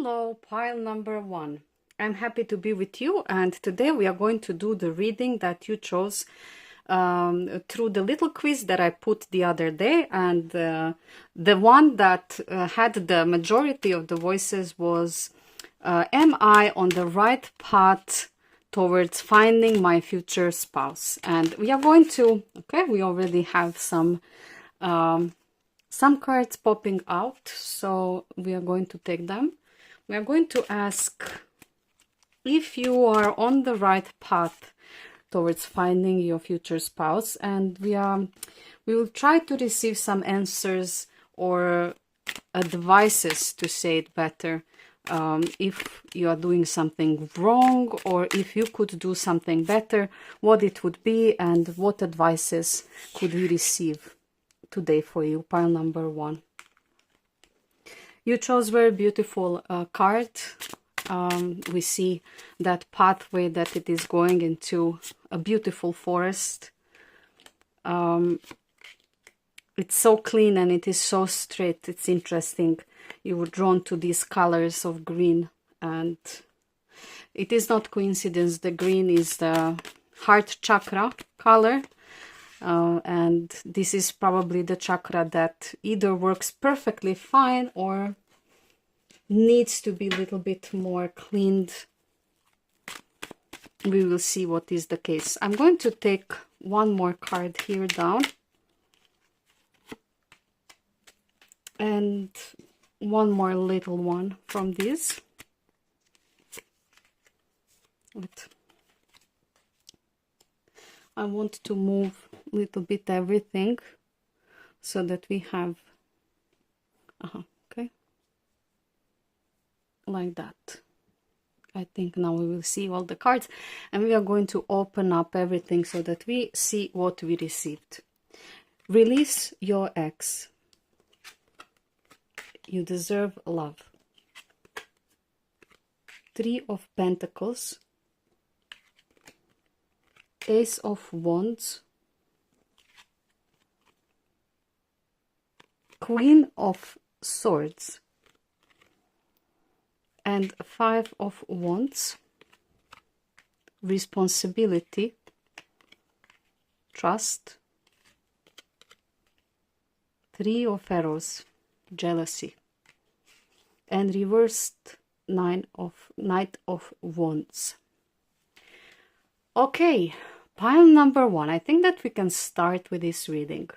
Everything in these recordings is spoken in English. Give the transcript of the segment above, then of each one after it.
Hello, pile number 1. I'm happy to be with you, and today we are going to do the reading that you chose through the little quiz that I put the other day, and the one that had the majority of the voices was am I on the right path towards finding my future spouse? And we are going to, okay, we already have some cards popping out, so we are going to take them. We are going to ask if you are on the right path towards finding your future spouse, and we will try to receive some answers or advices to say it better, if you are doing something wrong or if you could do something better, what it would be and what advices could we receive today for you. Pile number 1. You chose very beautiful card. We see that pathway that it is going into a beautiful forest. It's so clean and it is so straight. It's interesting. You were drawn to these colors of green, and it is not coincidence. The green is the heart chakra color. And this is probably the chakra that either works perfectly fine or needs to be a little bit more cleaned. We will see what is the case. I'm going to take one more card here down and one more little one from this. I want to move a little bit everything so that we have okay, like that. I think now we will see all the cards, and we are going to open up everything so that we see what we received. Release your ex. You deserve love. 3 of Pentacles. Ace of Wands. Queen of Swords. And 5 of Wands. Responsibility. Trust. 3 of Arrows. Jealousy. And reversed Knight of Wands. Okay, pile number 1. I think that we can start with this reading.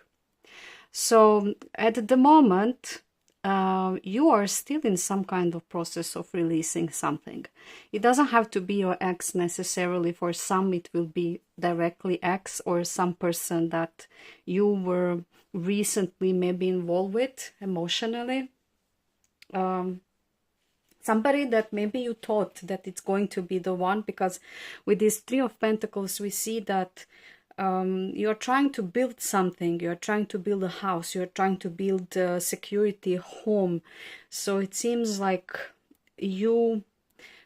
So at the moment, you are still in some kind of process of releasing something. It doesn't have to be your ex necessarily. For some, it will be directly ex or some person that you were recently maybe involved with emotionally. Somebody that maybe you thought that it's going to be the one, because with this 3 of Pentacles, we see that you're trying to build something, you're trying to build a house, you're trying to build a security home. So it seems like you,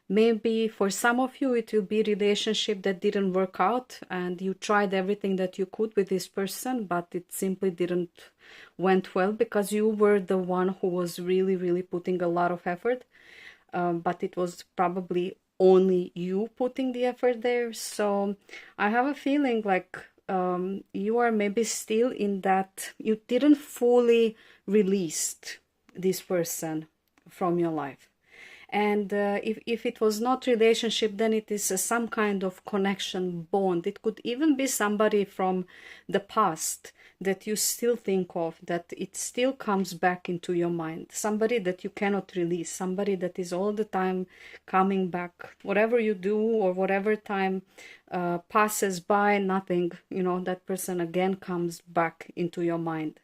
maybe for some of you, it will be a relationship that didn't work out, and you tried everything that you could with this person, but it simply didn't went well because you were the one who was really putting a lot of effort. But it was probably only you putting the effort there. So I have a feeling like you are maybe still in that you didn't fully released this person from your life. And if it was not relationship, then it is some kind of connection, bond. It could even be somebody from the past that you still think of, that it still comes back into your mind. Somebody that you cannot release, somebody that is all the time coming back. Whatever you do or whatever time passes by, nothing, that person again comes back into your mind.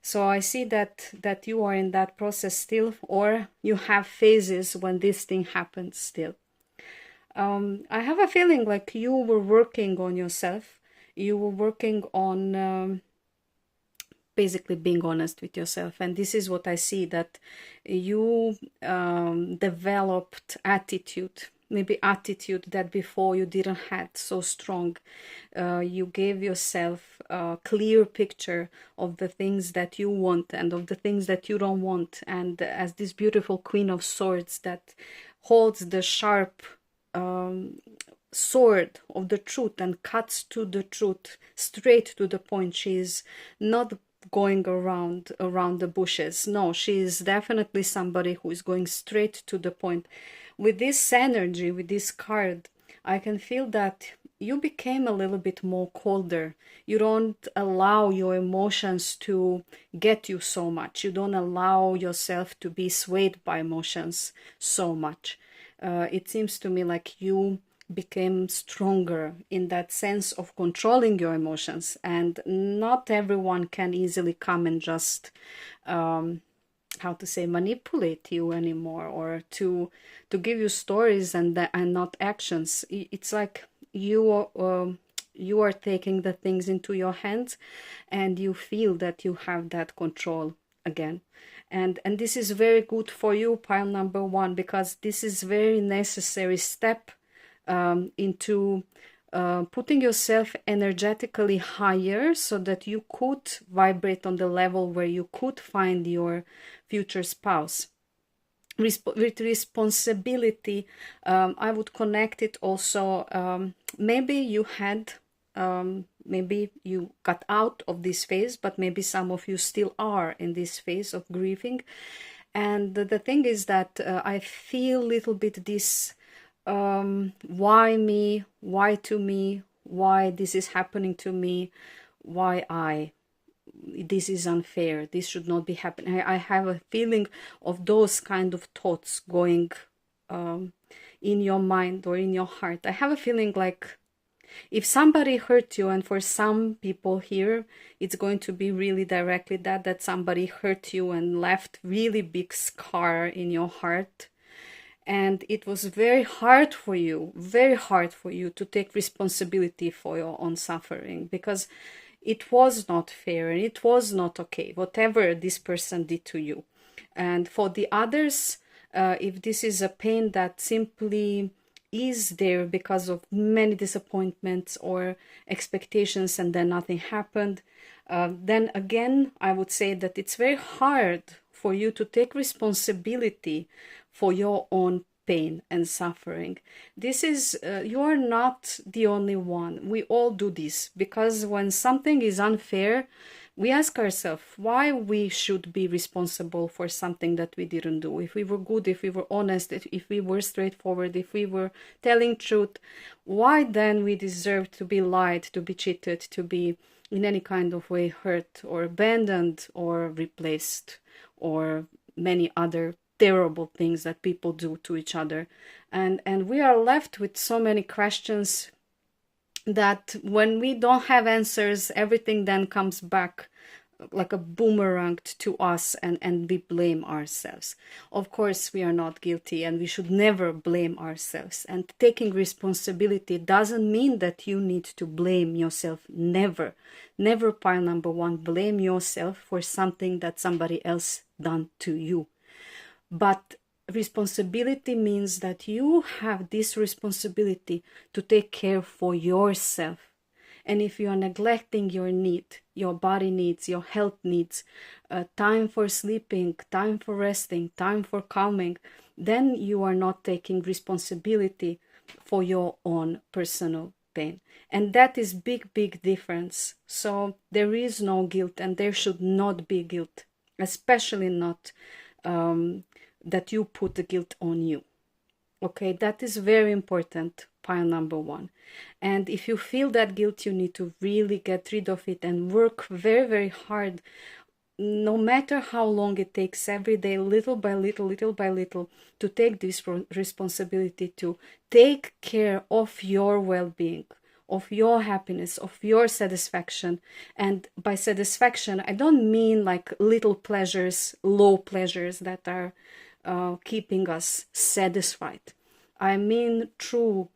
So I see that you are in that process still, or you have phases when this thing happens still. I have a feeling like you were working on yourself. You were working on basically being honest with yourself. And this is what I see, that you developed attitude maybe attitude that before you didn't had so strong. You gave yourself a clear picture of the things that you want and of the things that you don't want. And as this beautiful Queen of Swords that holds the sharp sword of the truth and cuts to the truth, straight to the point. She is not going around the bushes. No, she is definitely somebody who is going straight to the point. With this energy, with this card, I can feel that you became a little bit more colder. You don't allow your emotions to get you so much. You don't allow yourself to be swayed by emotions so much. It seems to me like you became stronger in that sense of controlling your emotions, and not everyone can easily come and just how to say, manipulate you anymore, or to give you stories and not actions. It's like you are taking the things into your hands, and you feel that you have that control again. And this is very good for you, pile number 1, because this is very necessary step into putting yourself energetically higher, so that you could vibrate on the level where you could find your future spouse. With responsibility, I would connect it also. Maybe you had, maybe you got out of this phase, but maybe some of you still are in this phase of grieving. And the thing is that I feel a little bit this why me, why to me, why this is happening to me, why this is unfair, this should not be happening. I have a feeling of those kind of thoughts going in your mind or in your heart. I have a feeling like if somebody hurt you, and for some people here it's going to be really directly that somebody hurt you and left really big scar in your heart, and it was very hard for you to take responsibility for your own suffering, because it was not fair and it was not okay, whatever this person did to you. And for the others, if this is a pain that simply is there because of many disappointments or expectations and then nothing happened, then again, I would say that it's very hard for you to take responsibility for your own pain and suffering. This is, you are not the only one. We all do this, because when something is unfair, we ask ourselves why we should be responsible for something that we didn't do. If we were good, if we were honest, if we were straightforward, if we were telling truth, why then we deserve to be lied, to be cheated, to be in any kind of way hurt or abandoned or replaced, or many other terrible things that people do to each other. And we are left with so many questions that when we don't have answers, everything then comes back like a boomerang to us, and we blame ourselves. Of course, we are not guilty, and we should never blame ourselves. And taking responsibility doesn't mean that you need to blame yourself. Never. Never, pile number 1, blame yourself for something that somebody else done to you. But responsibility means that you have this responsibility to take care for yourself. And if you are neglecting your need, your body needs, your health needs, time for sleeping, time for resting, time for calming, then you are not taking responsibility for your own personal pain. And that is big difference. So there is no guilt, and there should not be guilt, especially not that you put the guilt on you. Okay, that is very important, pile number 1. And if you feel that guilt, you need to really get rid of it and work very hard, no matter how long it takes, every day, little by little, to take this responsibility to take care of your well-being, of your happiness, of your satisfaction. And by satisfaction, I don't mean like little pleasures, low pleasures that are keeping us satisfied. I mean true,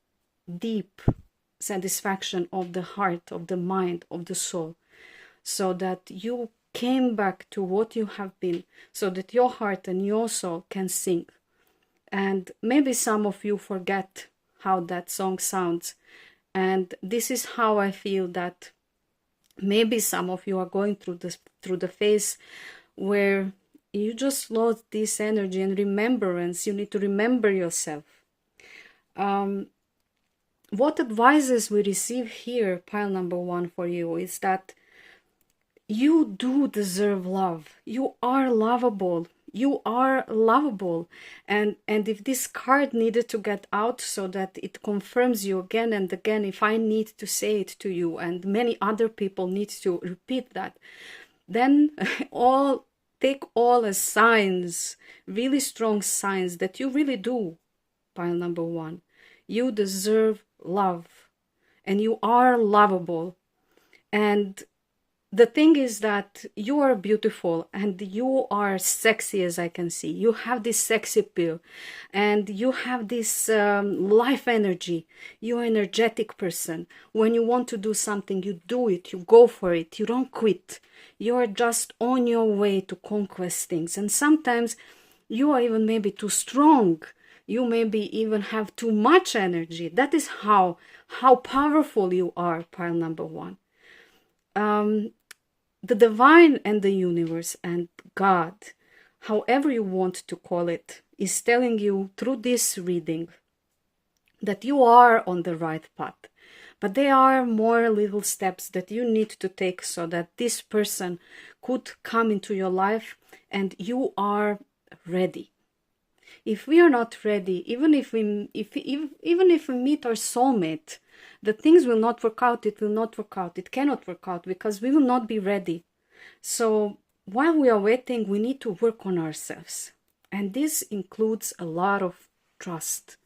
deep satisfaction of the heart, of the mind, of the soul, so that you came back to what you have been, so that your heart and your soul can sing. And maybe some of you forget how that song sounds. And this is how I feel that maybe some of you are going through the phase where you just lost this energy and remembrance. You need to remember yourself. What advices we receive here, pile number 1 for you, is that you do deserve love. You are lovable. You are lovable. And if this card needed to get out so that it confirms you again and again, if I need to say it to you and many other people need to repeat that, then take all as signs, really strong signs that you really do, pile number 1. You deserve love and you are lovable. And the thing is that you are beautiful and you are sexy, as I can see. You have this sexy appeal and you have this life energy. You're an energetic person. When you want to do something, you do it. You go for it. You don't quit. You're just on your way to conquest things. And sometimes you are even maybe too strong. You maybe even have too much energy. That is how powerful you are, pile number 1. The divine and the universe and God, however you want to call it, is telling you through this reading that you are on the right path. But there are more little steps that you need to take so that this person could come into your life and you are ready. If we are not ready, even if we meet our soulmate, the things will not work out. It will not work out. It cannot work out because we will not be ready. So while we are waiting, we need to work on ourselves. And this includes a lot of trust.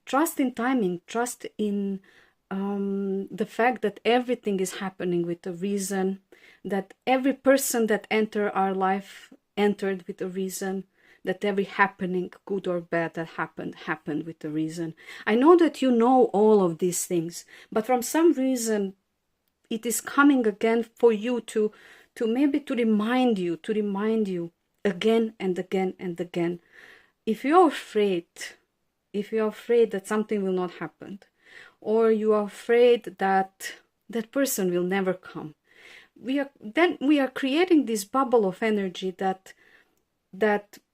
Trust in timing, trust in the fact that everything is happening with a reason, that every person that entered our life entered with a reason, that every happening, good or bad, that happened with a reason. I know that you know all of these things, but from some reason it is coming again for you to maybe to remind you again and again and again. If you're afraid that something will not happen, or you are afraid that that person will never come, we are creating this bubble of energy that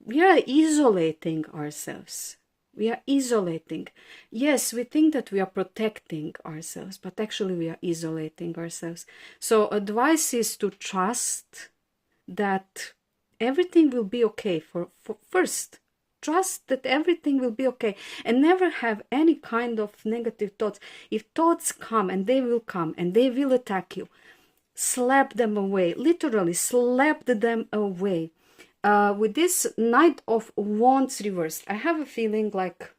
we are isolating ourselves. We are isolating. Yes, we think that we are protecting ourselves, but actually we are isolating ourselves. So advice is to trust that everything will be okay. For first, trust that everything will be okay and never have any kind of negative thoughts. If thoughts come and they will attack you, slap them away. Literally, slap them away. With this Knight of Wands reversed, I have a feeling like,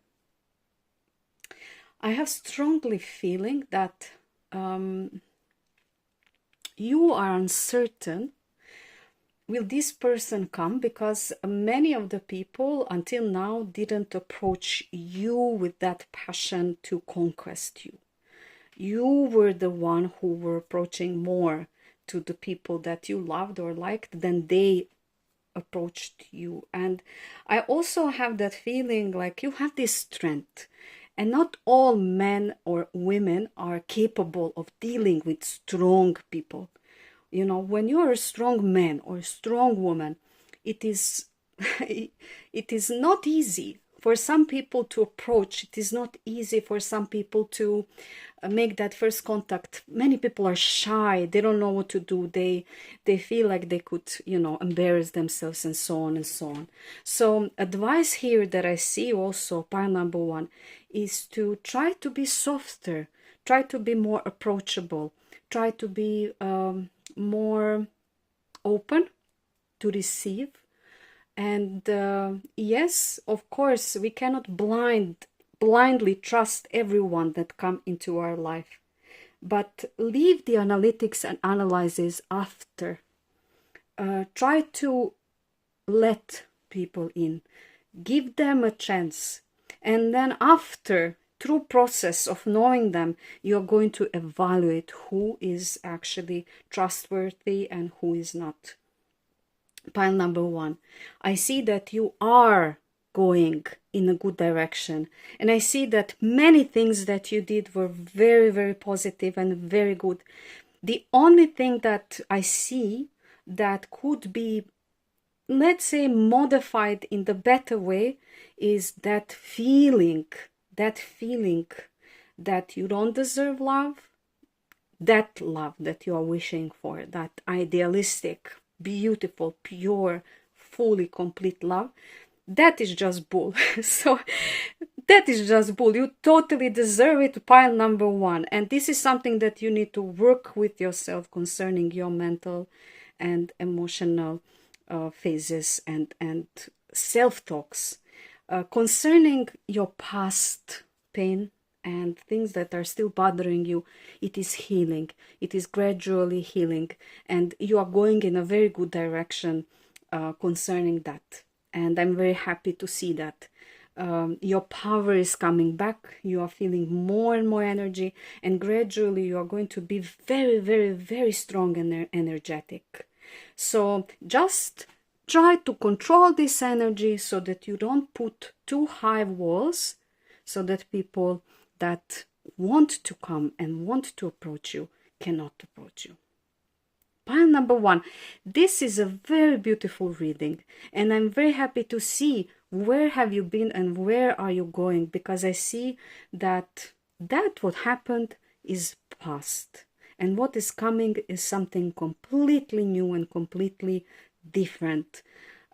I have strongly feeling that you are uncertain, will this person come? Because many of the people until now didn't approach you with that passion to conquest you. You were the one who were approaching more to the people that you loved or liked than they approached you. And I also have that feeling like you have this strength, and not all men or women are capable of dealing with strong people. You know, when you are a strong man or a strong woman, it is it is not easy for some people to approach. It is not easy for some people to make that first contact. Many people are shy. They don't know what to do. They feel like they could, embarrass themselves and so on and so on. So advice here that I see also, pile number 1, is to try to be softer. Try to be more approachable. Try to be more open to receive. And yes, of course, we cannot blindly trust everyone that come into our life, but leave the analytics and analysis after. Try to let people in, give them a chance, and then after, through process of knowing them, you're going to evaluate who is actually trustworthy and who is not. Pile number 1, I see that you are going in a good direction. And I see that many things that you did were very, very positive and very good. The only thing that I see that could be, let's say, modified in the better way is that feeling that you don't deserve love, that love that you are wishing for, that idealistic, beautiful, pure, fully complete love. That is just bull. So that is just bull. You totally deserve it, pile number one. And this is something that you need to work with yourself concerning your mental and emotional phases and self-talks concerning your past pain and things that are still bothering you. It is healing. It is gradually healing, and you are going in a very good direction concerning that. And I'm very happy to see that. Your power is coming back. You are feeling more and more energy, and gradually you are going to be very, very, very strong and energetic. So just try to control this energy so that you don't put too high walls, so that people that want to come and want to approach you cannot approach you. Pile number one. This is a very beautiful reading, and I'm very happy to see where have you been and where are you going, because I see that what happened is past, and what is coming is something completely new and completely different.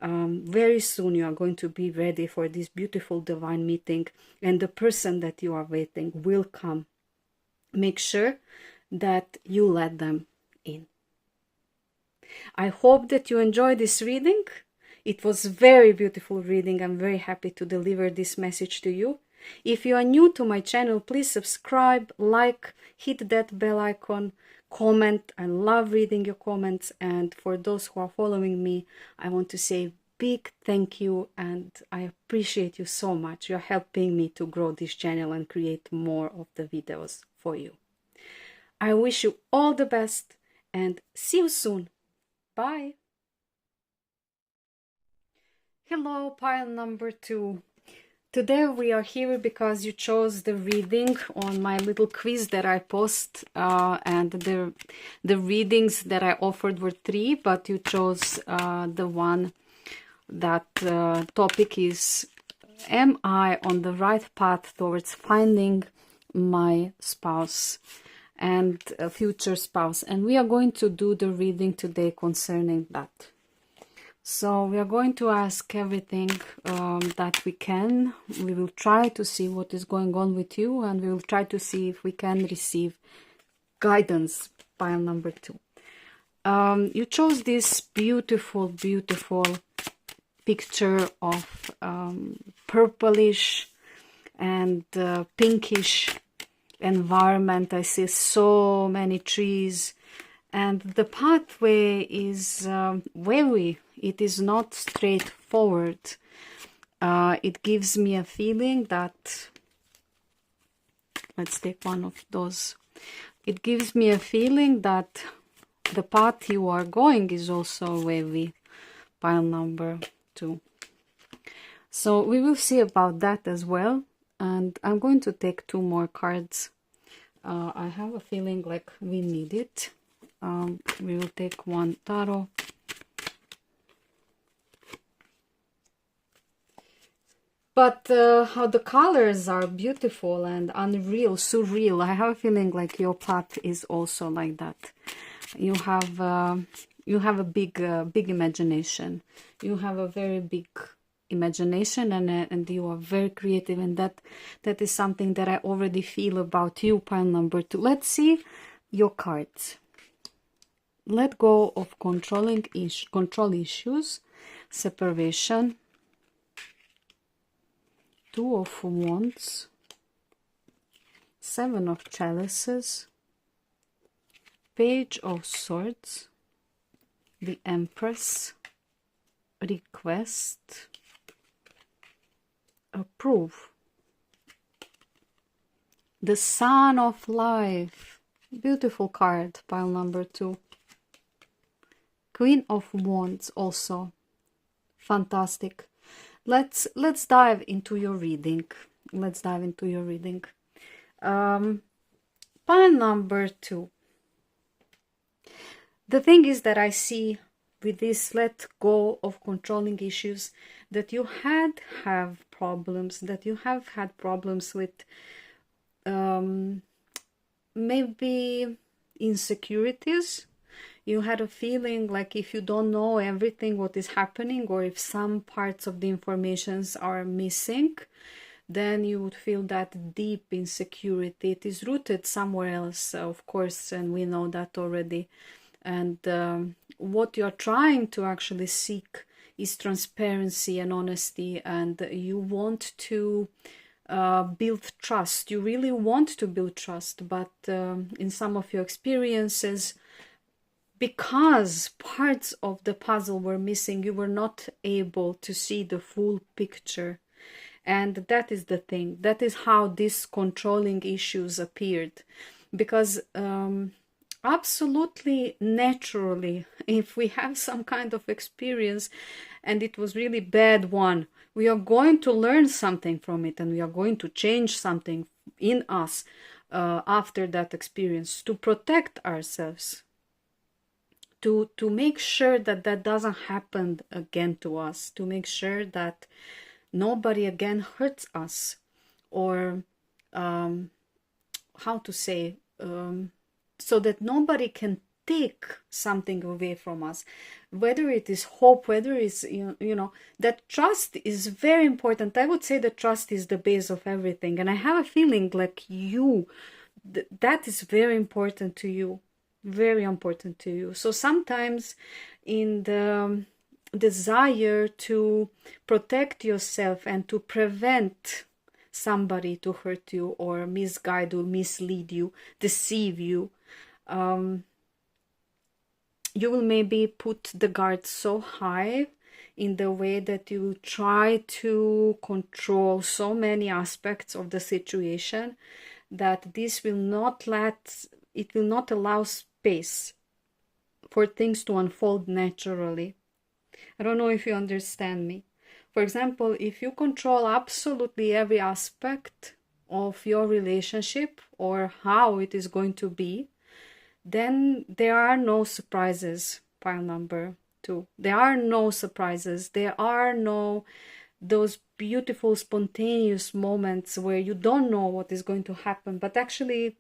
Very soon you are going to be ready for this beautiful divine meeting, and the person that you are waiting will come. Make sure that you let them in. I hope that you enjoyed this reading. It was very beautiful reading. I'm very happy to deliver this message to you. If you are new to my channel, please subscribe, like, hit that bell icon, comment. I love reading your comments. And for those who are following me, I want to say big thank you, and I appreciate you so much. You're helping me to grow this channel and create more of the videos for you. I wish you all the best and see you soon. Bye. Hello, pile number two. Today we are here because you chose the reading on my little quiz that I post, and the readings that I offered were 3, but you chose the one that topic is, am I on the right path towards finding my spouse and a future spouse? And we are going to do the reading today concerning that. So we are going to ask everything that we can. We will try to see what is going on with you, and we will try to see if we can receive guidance. Pile number 2. You chose this beautiful, beautiful picture of purplish and pinkish environment. I see so many trees, and the pathway is wavy. It is not straightforward. It gives me a feeling that, let's take one of those. It gives me a feeling that the path you are going is also wavy. Pile number 2. So we will see about that as well. And I'm going to take 2 more cards. I have a feeling like we need it. We will take 1 tarot. But how the colors are beautiful and unreal, surreal. I have a feeling like your path is also like that. You have a big imagination. You have a very big imagination, and you are very creative, and that is something that I already feel about you. Pile number 2. Let's see your cards. Let go of control issues, separation, 2 of Wands, 7 of Chalices, Page of Swords, the Empress, request, approve, the Sun of Life, beautiful card, pile number 2, Queen of Wands also, fantastic. let's dive into your reading. Let's dive into your reading. Pile number 2. The thing is that I see with this let go of controlling issues that you have problems, that you have had problems with maybe insecurities. You had a feeling like if you don't know everything what is happening, or if some parts of the informations are missing, then you would feel that deep insecurity. It is rooted somewhere else, of course, and we know that already. And what you're trying to actually seek is transparency and honesty, and you want to build trust. You really want to build trust, but in some of your experiences, because parts of the puzzle were missing, you were not able to see the full picture. And that is the thing. That is how these controlling issues appeared. Because absolutely naturally, if we have some kind of experience and it was really bad one, we are going to learn something from it, and we are going to change something in us after that experience to protect ourselves, to make sure that that doesn't happen again to us, to make sure that nobody again hurts us, or how to say, so that nobody can take something away from us, whether it is hope, whether it's you know, that trust is very important. I would say that trust is the base of everything, and I have a feeling like that is very important to you, very important to you. So sometimes in the desire to protect yourself and to prevent somebody to hurt you or misguide you, mislead you, deceive you, you will maybe put the guard so high in the way that you try to control so many aspects of the situation that this will not allow space for things to unfold naturally. I don't know if you understand me. For example, if you control absolutely every aspect of your relationship or how it is going to be, then there are no surprises. Pile number 2. There are no surprises. There are no those beautiful spontaneous moments where you don't know what is going to happen, but actually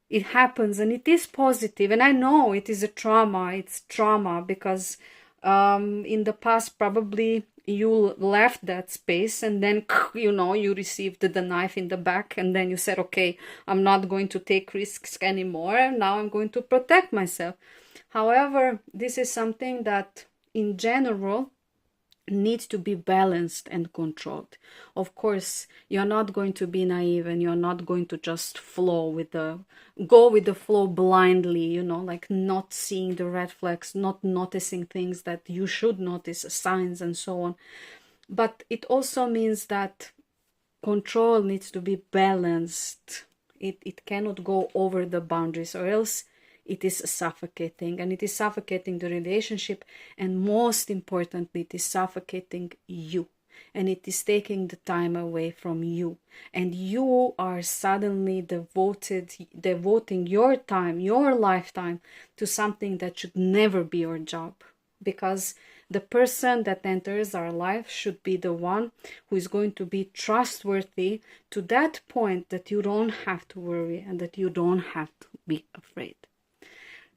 it happens and it is positive. And I know it is a trauma. It's trauma because in the past probably you left that space, and then you received the knife in the back, and then you said, okay, I'm not going to take risks anymore, now I'm going to protect myself. However, this is something that in general needs to be balanced and controlled. Of course, you're not going to be naive, and you're not going to just go with the flow blindly, like not seeing the red flags, not noticing things that you should notice, signs and so on. But it also means that control needs to be balanced. It cannot go over the boundaries, or else it is suffocating, and it is suffocating the relationship, and most importantly, it is suffocating you, and it is taking the time away from you, and you are suddenly devoting your time, your lifetime, to something that should never be your job, because the person that enters our life should be the one who is going to be trustworthy to that point that you don't have to worry and that you don't have to be afraid.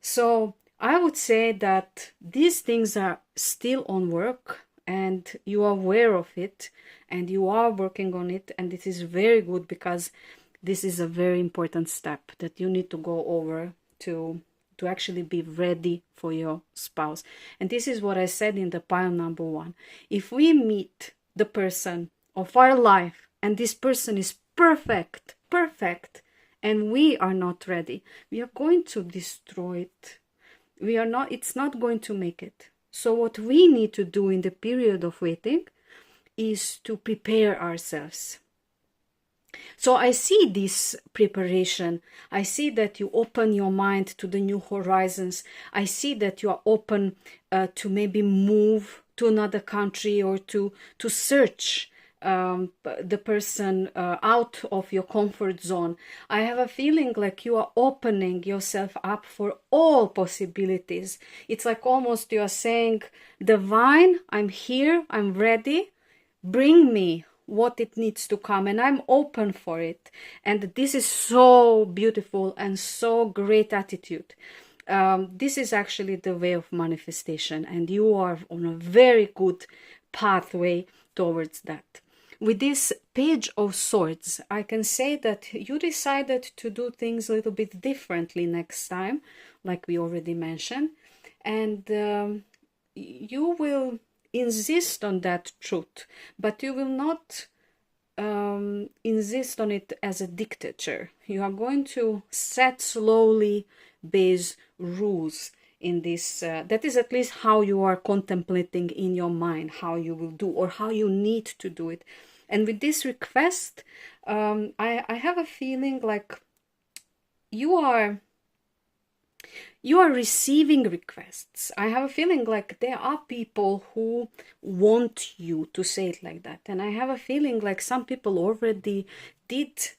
So I would say that these things are still on work, and you are aware of it, and you are working on it, and it is very good, because this is a very important step that you need to go over to actually be ready for your spouse. And this is what I said in the pile number 1. If we meet the person of our life and this person is perfect, and we are not ready, we are going to destroy it. It's not going to make it. So what we need to do in the period of waiting is to prepare ourselves. So I see this preparation. I see that you open your mind to the new horizons. I see that you are open to maybe move to another country or to search the person out of your comfort zone. I have a feeling like you are opening yourself up for all possibilities. It's like almost you are saying, divine, I'm here, I'm ready, bring me what it needs to come, and I'm open for it. And this is so beautiful and so great attitude. This is actually the way of manifestation, and you are on a very good pathway towards that. With this Page of Swords, I can say that you decided to do things a little bit differently next time, like we already mentioned, and you will insist on that truth, but you will not insist on it as a dictature. You are going to set slowly base rules in this. That is at least how you are contemplating in your mind how you will do or how you need to do it. And with this request, I have a feeling like you are receiving requests. I have a feeling like there are people who want you to say it like that. And I have a feeling like some people already did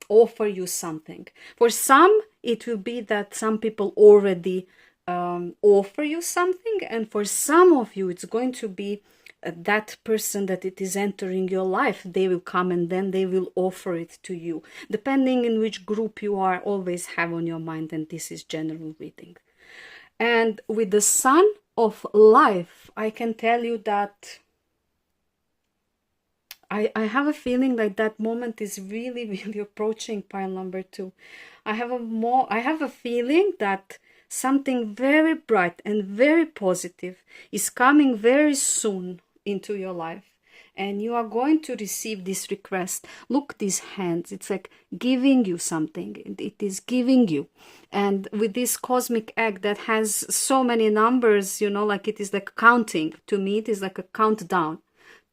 offer you something. For some, it will be that some people already offer you something. And for some of you, it's going to be that person that it is entering your life. They will come and then they will offer it to you, depending in which group you are. Always have on your mind, and this is general reading. And with the Sun of Life, I can tell you that I have a feeling like that moment is really, really approaching, pile number 2. I have a feeling that something very bright and very positive is coming very soon into your life, and you are going to receive this request. Look, these hands, it's like giving you something. It is giving you. And with this cosmic egg that has so many numbers, you know, like it is like counting. To me, it is like a countdown.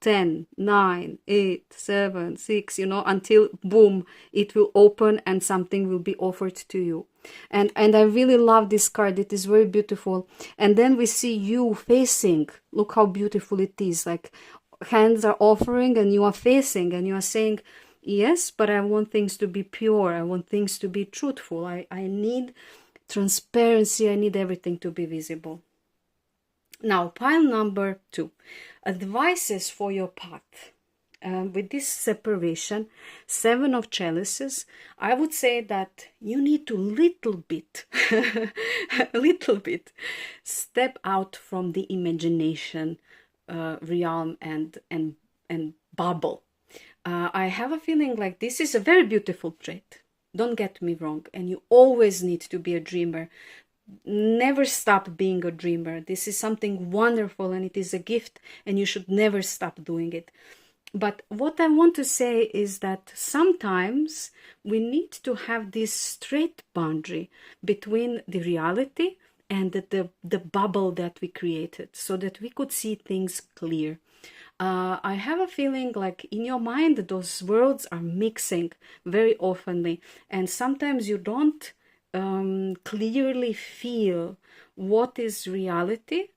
10, 9, 8, 7, 6, you know, until boom, it will open and something will be offered to you. And I really love this card. It is very beautiful. And then we see you facing. Look how beautiful it is. Like hands are offering and you are facing and you are saying, yes, but I want things to be pure. I want things to be truthful. I need transparency. I need everything to be visible. Now, pile number 2, advices for your path. With this separation, 7 of chalices, I would say that you need to little bit step out from the imagination realm and bubble. I have a feeling like this is a very beautiful trait. Don't get me wrong, and you always need to be a dreamer. Never stop being a dreamer. This is something wonderful and it is a gift, and you should never stop doing it. But what I want to say is that sometimes we need to have this straight boundary between the reality and the bubble that we created, so that we could see things clear. I have a feeling like in your mind those worlds are mixing very oftenly, and sometimes you don't clearly feel what is reality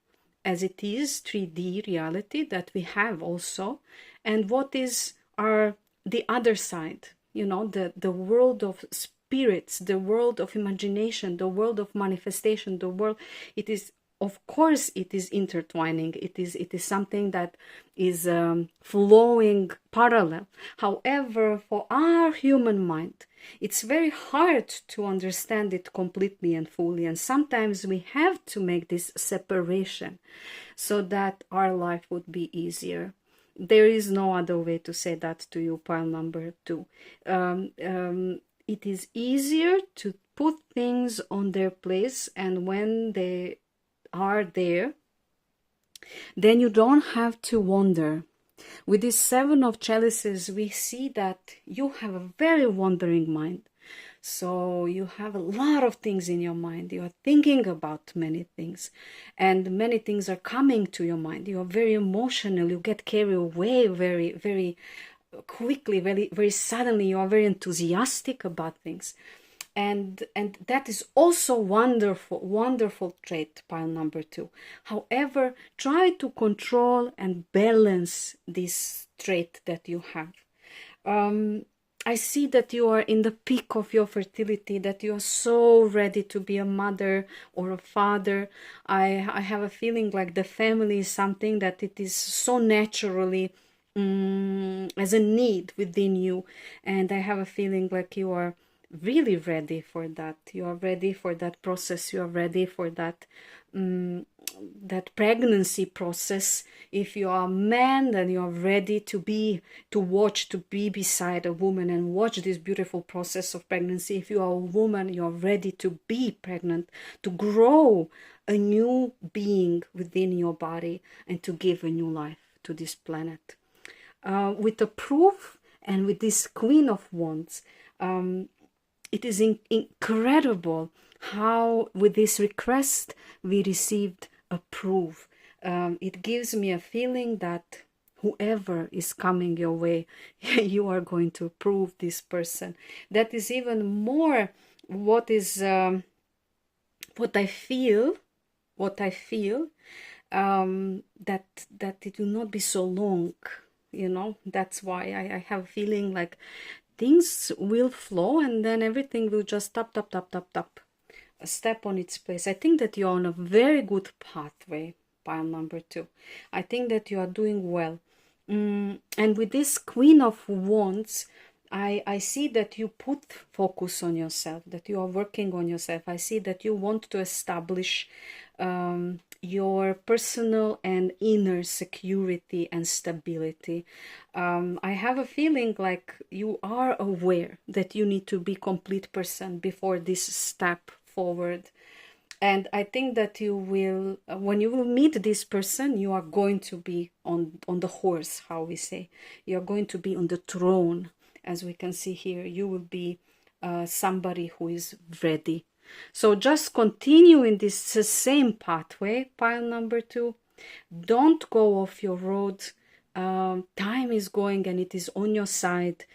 as it is 3D reality that we have also, and what is the other side, you know, the world of spirits, the world of imagination, the world of manifestation, the world. It is, of course, it is intertwining. It is something that is flowing parallel. However, for our human mind, it's very hard to understand it completely and fully. And sometimes we have to make this separation so that our life would be easier. There is no other way to say that to you, pile number 2. It is easier to put things on their place, and when they are there, then you don't have to wonder. With this 7 of chalices, we see that you have a very wandering mind. So you have a lot of things in your mind. You are thinking about many things, and many things are coming to your mind. You are very emotional. You get carried away very, very quickly, very, very suddenly. You are very enthusiastic about things. and that is also wonderful trait, pile number 2. However, try to control and balance this trait that you have. I see that you are in the peak of your fertility, that you are so ready to be a mother or a father. I have a feeling like the family is something that it is so naturally as a need within you, and I have a feeling like you are really ready for that. You are ready for that process. You are ready for that that pregnancy process. If you are a man, then you are ready to be beside a woman and watch this beautiful process of pregnancy. If you are a woman, you are ready to be pregnant, to grow a new being within your body and to give a new life to this planet. With the proof and with this Queen of Wands, it is incredible how with this request we received a proof. It gives me a feeling that whoever is coming your way, you are going to approve this person. That is even more what is what I feel that it will not be so long, you know. That's why I have a feeling like things will flow and then everything will just tap a step on its place. I think that you're on a very good pathway, pile number 2. I think that you are doing well. And with this Queen of Wands, I see that you put focus on yourself, that you are working on yourself. I see that you want to establish your personal and inner security and stability. I have a feeling like you are aware that you need to be a complete person before this step forward. And I think that you will, when you will meet this person, you are going to be on the horse, how we say. You are going to be on the throne, as we can see here. You will be somebody who is ready. So just continue in this same pathway, pile number 2. Don't go off your road. Time is going and it is on your side.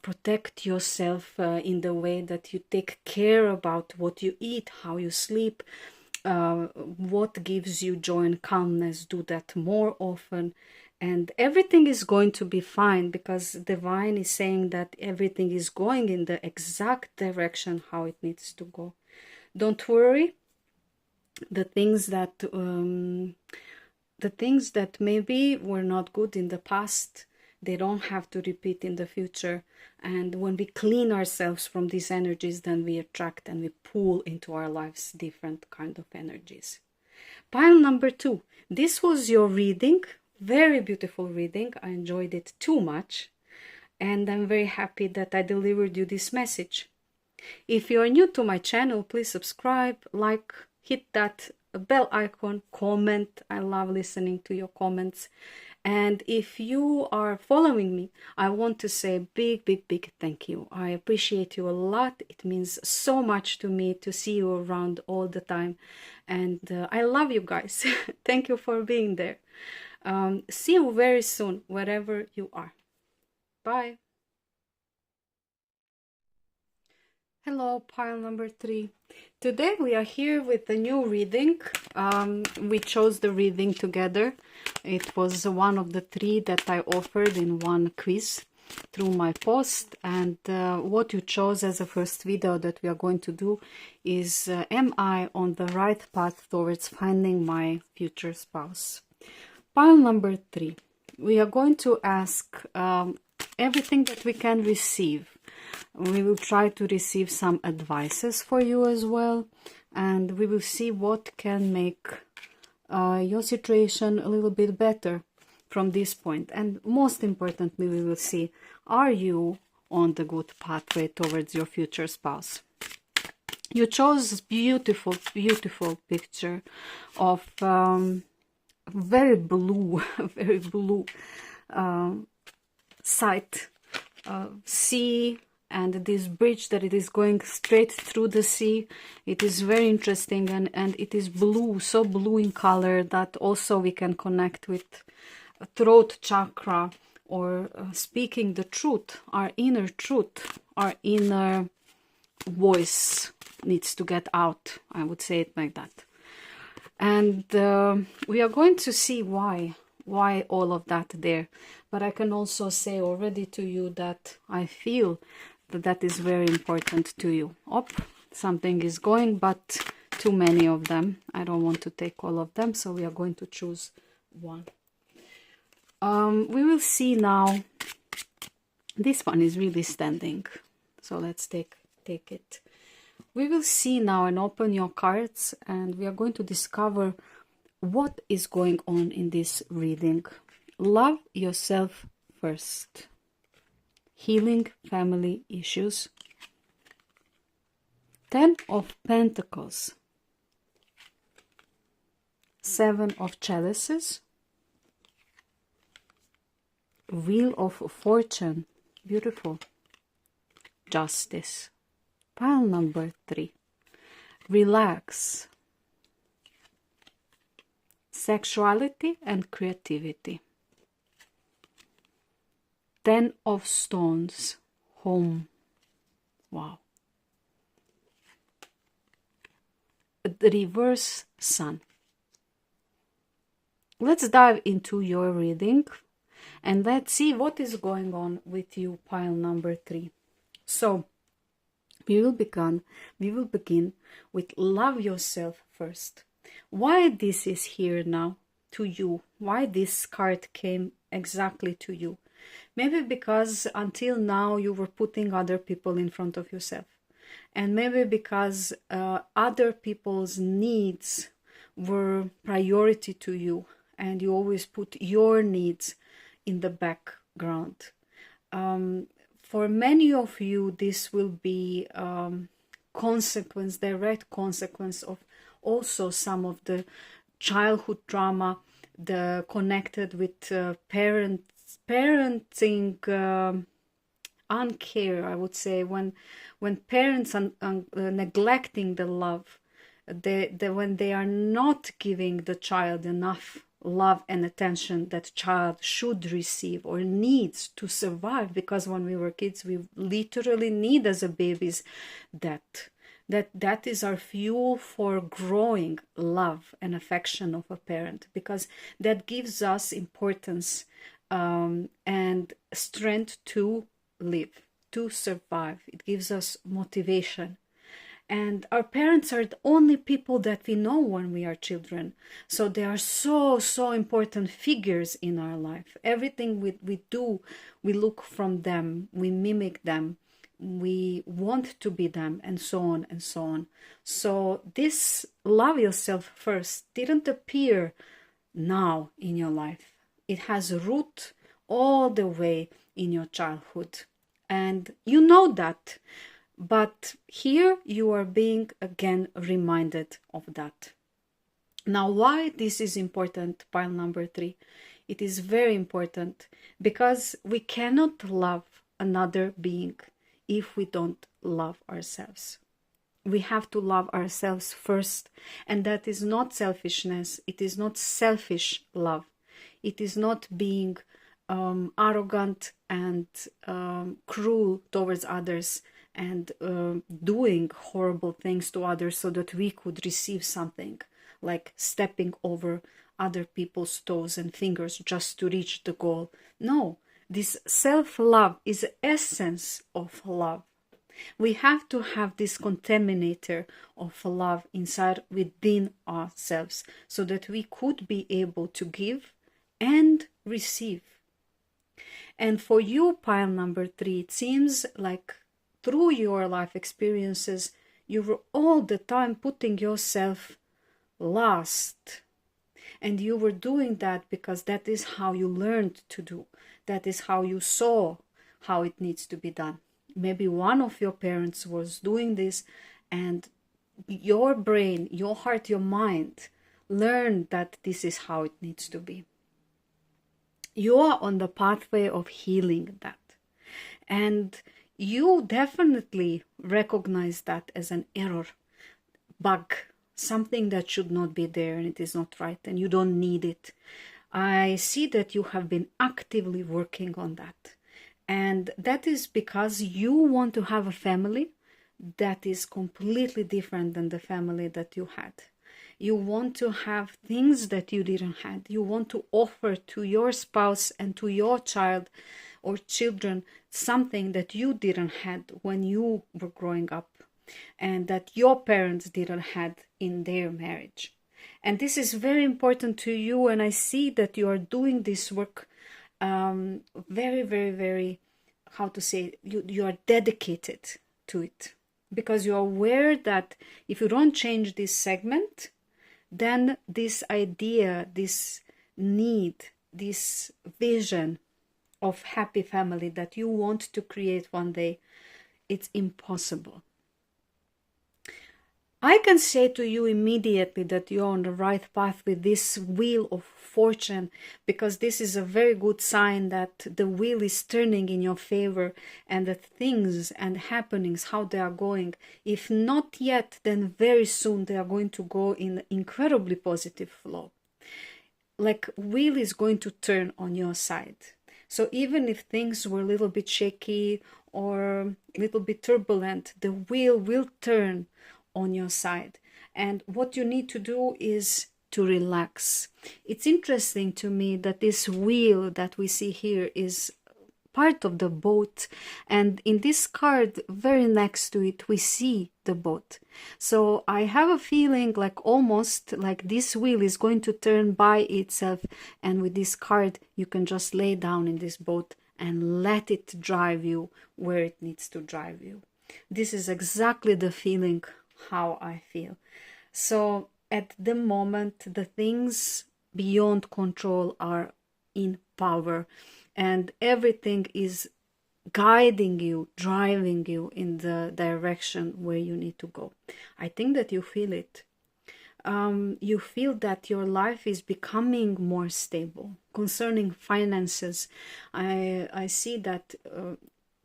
Protect yourself in the way that you take care about what you eat, how you sleep, what gives you joy and calmness. Do that more often, and everything is going to be fine, because divine is saying that everything is going in the exact direction how it needs to go. Don't worry. The things that maybe were not good in the past, they don't have to repeat in the future. And when we clean ourselves from these energies, then we attract and we pull into our lives different kind of energies. Pile number 2. This was your reading. Very beautiful reading. I enjoyed it too much. And I'm very happy that I delivered you this message. If you are new to my channel, please subscribe, like, hit that bell icon, comment. I love listening to your comments. And if you are following me, I want to say big thank you. I appreciate you a lot. It means so much to me to see you around all the time. And I love you guys. Thank you for being there. See you very soon, wherever you are. Bye. Hello, pile number 3. Today we are here with a new reading. We chose the reading together. It was one of the 3 that I offered in one quiz through my post. And what you chose as a first video that we are going to do is, am I on the right path towards finding my future spouse? Pile number 3. We are going to ask everything that we can receive. We will try to receive some advices for you as well, and we will see what can make your situation a little bit better from this point. And most importantly, we will see, are you on the good pathway towards your future spouse? You chose beautiful picture of very blue sight, sea, and this bridge that it is going straight through the sea. It is very interesting, and it is blue, so blue in color that also we can connect with throat chakra, or speaking the truth, our inner voice needs to get out. I would say it like that. And we are going to see why all of that there. But I can also say already to you that I feel that that is very important to you. Something is going, but too many of them. I don't want to take all of them, so we are going to choose one. We will see now. This one is really standing, so let's take it. We will see now and open your cards, and we are going to discover what is going on in this reading. Love yourself first. Healing family issues. 10 of Pentacles. 7 of Chalices. Wheel of Fortune. Beautiful. Justice. Pile number 3. Relax. Sexuality and creativity. 10 of Stones. Home. Wow. The reverse Sun. Let's dive into your reading and let's see what is going on with you, pile number 3. So we will begin with love yourself first. Why this is here now to you? Why this card came exactly to you? Maybe because until now you were putting other people in front of yourself. And maybe because other people's needs were priority to you, and you always put your needs in the background. For many of you, this will be direct consequence of also some of the childhood trauma, the connected with parenting uncare, I would say, when parents are neglecting the love, when they are not giving the child enough love and attention that child should receive or needs to survive, because when we were kids we literally need as a babies that is our fuel for growing love and affection of a parent, because that gives us importance and strength to live, to survive. It gives us motivation. And our parents are the only people that we know when we are children. So they are so important figures in our life. Everything we do, we look from them, we mimic them, we want to be them, and so on and so on. So this love yourself first didn't appear now in your life. It has a root all the way in your childhood. And you know that. But here you are being again reminded of that. Now, why this is important, pile number 3? It is very important because we cannot love another being if we don't love ourselves. We have to love ourselves first, and that is not selfishness. It is not selfish love. It is not being arrogant and cruel towards others and doing horrible things to others so that we could receive something, like stepping over other people's toes and fingers just to reach the goal. No, this self-love is the essence of love. We have to have this contaminator of love inside within ourselves so that we could be able to give and receive. And for you, pile number 3, it seems like through your life experiences, you were all the time putting yourself last. And you were doing that because that is how you learned to do. That is how you saw how it needs to be done. Maybe one of your parents was doing this, and your brain, your heart, your mind learned that this is how it needs to be. You are on the pathway of healing that. And you definitely recognize that as an error, bug, something that should not be there, and it is not right, and you don't need it. I see that you have been actively working on that. And that is because you want to have a family that is completely different than the family that you had. You want to have things that you didn't have. You want to offer to your spouse and to your child or children something that you didn't have when you were growing up, and that your parents didn't have in their marriage. And this is very important to you, and I see that you are doing this work very, very, very, how to say, you are dedicated to it, because you are aware that if you don't change this segment, then this idea, this need, this vision of happy family that you want to create one day, it's impossible. I can say to you immediately that you're on the right path with this wheel of fortune, because this is a very good sign that the wheel is turning in your favor, and that things and happenings, how they are going, if not yet, then very soon they are going to go in incredibly positive flow. Like wheel is going to turn on your side. So even if things were a little bit shaky or a little bit turbulent, the wheel will turn on your side. And what you need to do is to relax. It's interesting to me that this wheel that we see here is part of the boat, and in this card very next to it we see the boat. So I have a feeling like almost like this wheel is going to turn by itself, and with this card you can just lay down in this boat and let it drive you where it needs to drive you. This is exactly the feeling how I feel. So at the moment, the things beyond control are in power, and everything is guiding you, driving you in the direction where you need to go. I think that you feel it. You feel that your life is becoming more stable. Concerning finances, I see that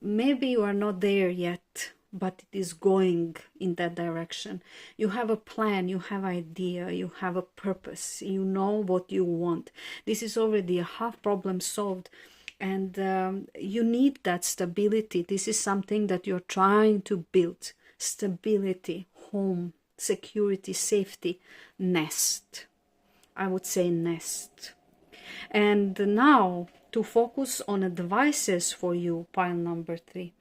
maybe you are not there yet, but it is going in that direction. You have a plan, you have idea, you have a purpose, you know what you want. This is already a half problem solved, and you need that stability. This is something that you're trying to build. Stability, home, security, safety, nest. I would say nest. And now to focus on advices for you, pile number 3.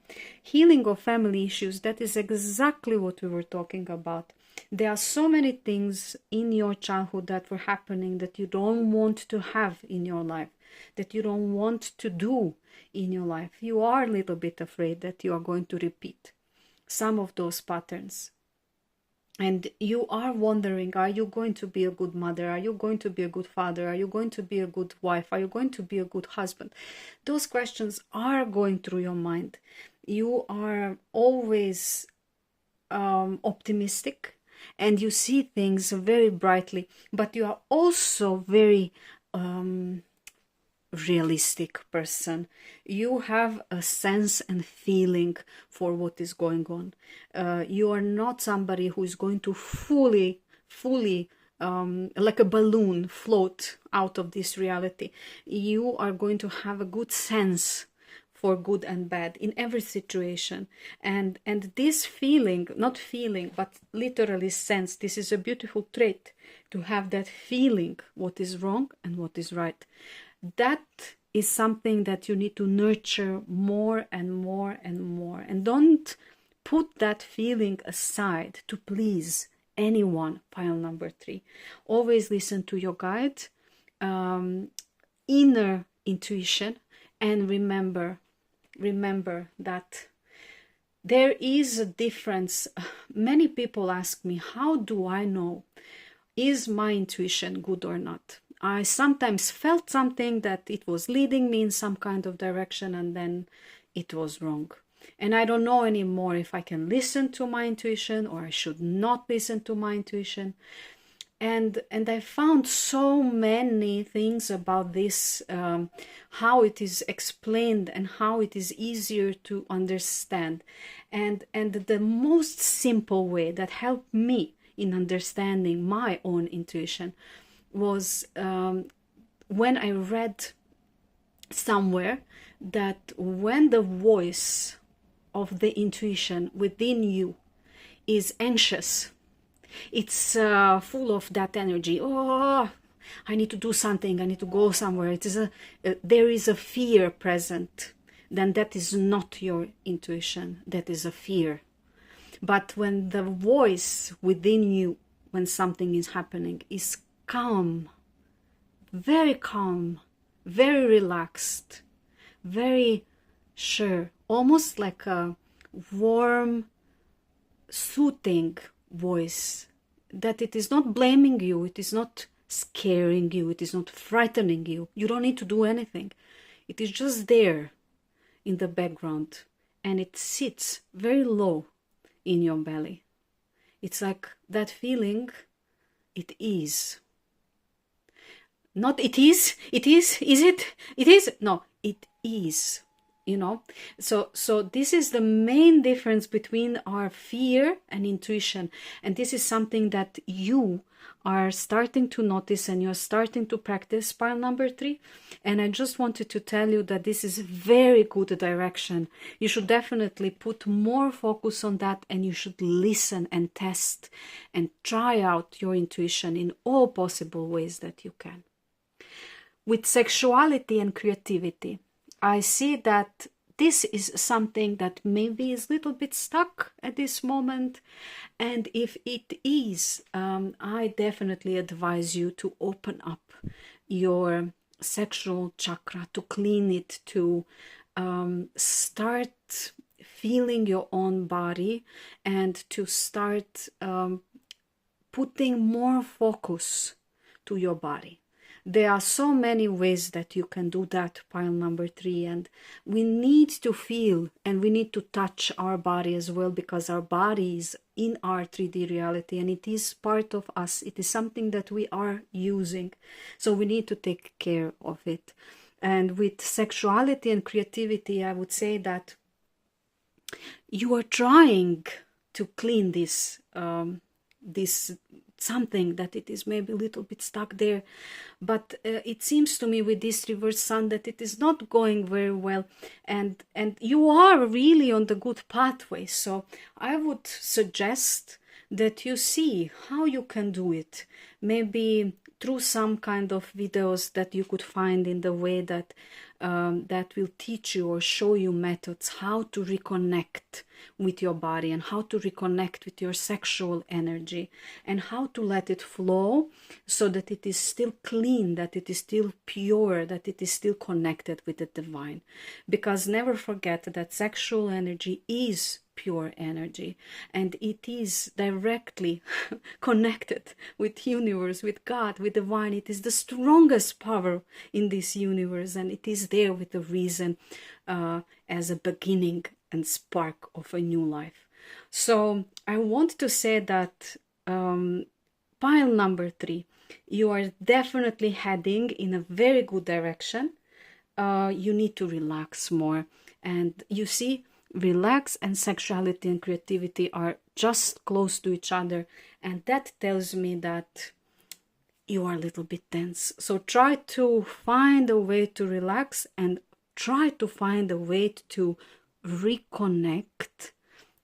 Healing of family issues. That is exactly what we were talking about. There are so many things in your childhood that were happening that you don't want to have in your life, that you don't want to do in your life. You are a little bit afraid that you are going to repeat some of those patterns. And you are wondering, are you going to be a good mother? Are you going to be a good father? Are you going to be a good wife? Are you going to be a good husband? Those questions are going through your mind. You are always optimistic, and you see things very brightly, but you are also very realistic person. You have a sense and feeling for what is going on. You are not somebody who is going to fully like a balloon float out of this reality. You are going to have a good sense for good and bad in every situation, and this feeling, not feeling but literally sense, this is a beautiful trait, to have that feeling what is wrong and what is right. That is something that you need to nurture more and more and more, and don't put that feeling aside to please anyone. Pile number 3. Always listen to your guide, inner intuition, and remember that there is a difference. Many people ask me, how do I know, is my intuition good or not? I sometimes felt something that it was leading me in some kind of direction, and then it was wrong. And I don't know anymore if I can listen to my intuition or I should not listen to my intuition. And I found so many things about this, how it is explained and how it is easier to understand. And the most simple way that helped me in understanding my own intuition was when I read somewhere that when the voice of the intuition within you is anxious. It's full of that energy. Oh, I need to do something. I need to go somewhere. There is a fear present. Then that is not your intuition. That is a fear. But when the voice within you, when something is happening, is calm, very relaxed, very sure, almost like a warm, soothing voice, that it is not blaming you, it is not scaring you, it is not frightening you. You don't need to do anything. It is just there in the background, and it sits very low in your belly. It's like that feeling, it is. Not it is, is it? No, it is, you know. So this is the main difference between our fear and intuition. And this is something that you are starting to notice, and you're starting to practice pile number 3. And I just wanted to tell you that this is a very good direction. You should definitely put more focus on that, and you should listen and test and try out your intuition in all possible ways that you can. With sexuality and creativity, I see that this is something that maybe is a little bit stuck at this moment. And if it is, I definitely advise you to open up your sexual chakra, to clean it, to start feeling your own body, and to start putting more focus to your body. There are so many ways that you can do that, pile number 3, and we need to feel and we need to touch our body as well, because our body is in our 3D reality and it is part of us. It is something that we are using, so we need to take care of it. And with sexuality and creativity, I would say that you are trying to clean this something that it is maybe a little bit stuck there, but it seems to me with this reverse sun that it is not going very well, and you are really on the good pathway. So I would suggest that you see how you can do it, maybe through some kind of videos that you could find in the way that that will teach you or show you methods how to reconnect with your body, and how to reconnect with your sexual energy, and how to let it flow so that it is still clean, that it is still pure, that it is still connected with the divine. Because never forget that sexual energy is pure energy, and it is directly connected with universe, with God, with divine. It is the strongest power in this universe, and it is there with a reason, as a beginning and spark of a new life. So I want to say that pile number 3, you are definitely heading in a very good direction. You need to relax more, and you see, relax and sexuality and creativity are just close to each other, and that tells me that you are a little bit tense. So try to find a way to relax, and try to find a way to reconnect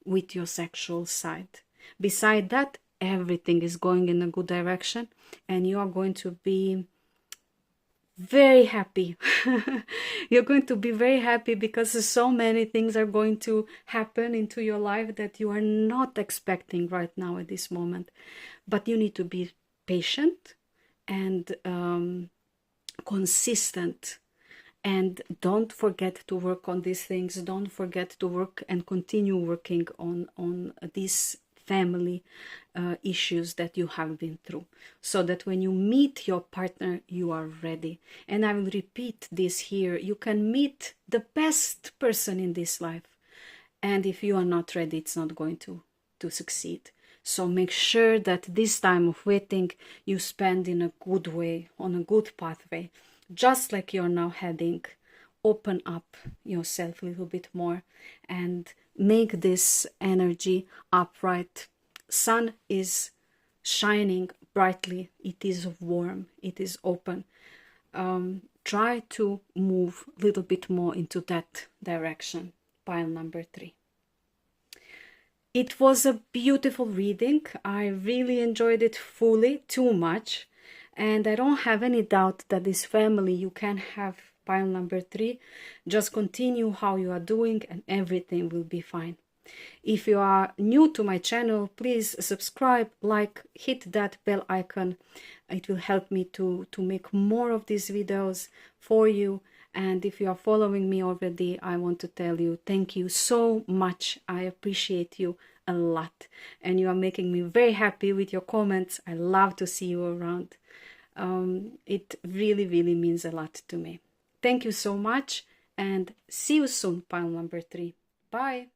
with your sexual side. Beside that, everything is going in a good direction, and you are going to be very happy. You're going to be very happy because so many things are going to happen into your life that you are not expecting right now at this moment. But you need to be patient and consistent, and don't forget to work on these things. Don't forget to work and continue working on these family issues that you have been through, so that when you meet your partner, you are ready. And I will repeat this here: you can meet the best person in this life, and if you are not ready, it's not going to succeed. So make sure that this time of waiting you spend in a good way, on a good pathway, just like you're now heading. Open up yourself a little bit more and make this energy upright. Sun is shining brightly, it is warm, it is open. Try to move a little bit more into that direction, pile number 3. It was a beautiful reading. I really enjoyed it fully, too much. And I don't have any doubt that this family, you can have pile number 3. Just continue how you are doing and everything will be fine. If you are new to my channel, please subscribe, like, hit that bell icon. It will help me to make more of these videos for you. And if you are following me already, I want to tell you thank you so much. I appreciate you a lot. And you are making me very happy with your comments. I love to see you around. It really, really means a lot to me. Thank you so much and see you soon, pile number 3. Bye.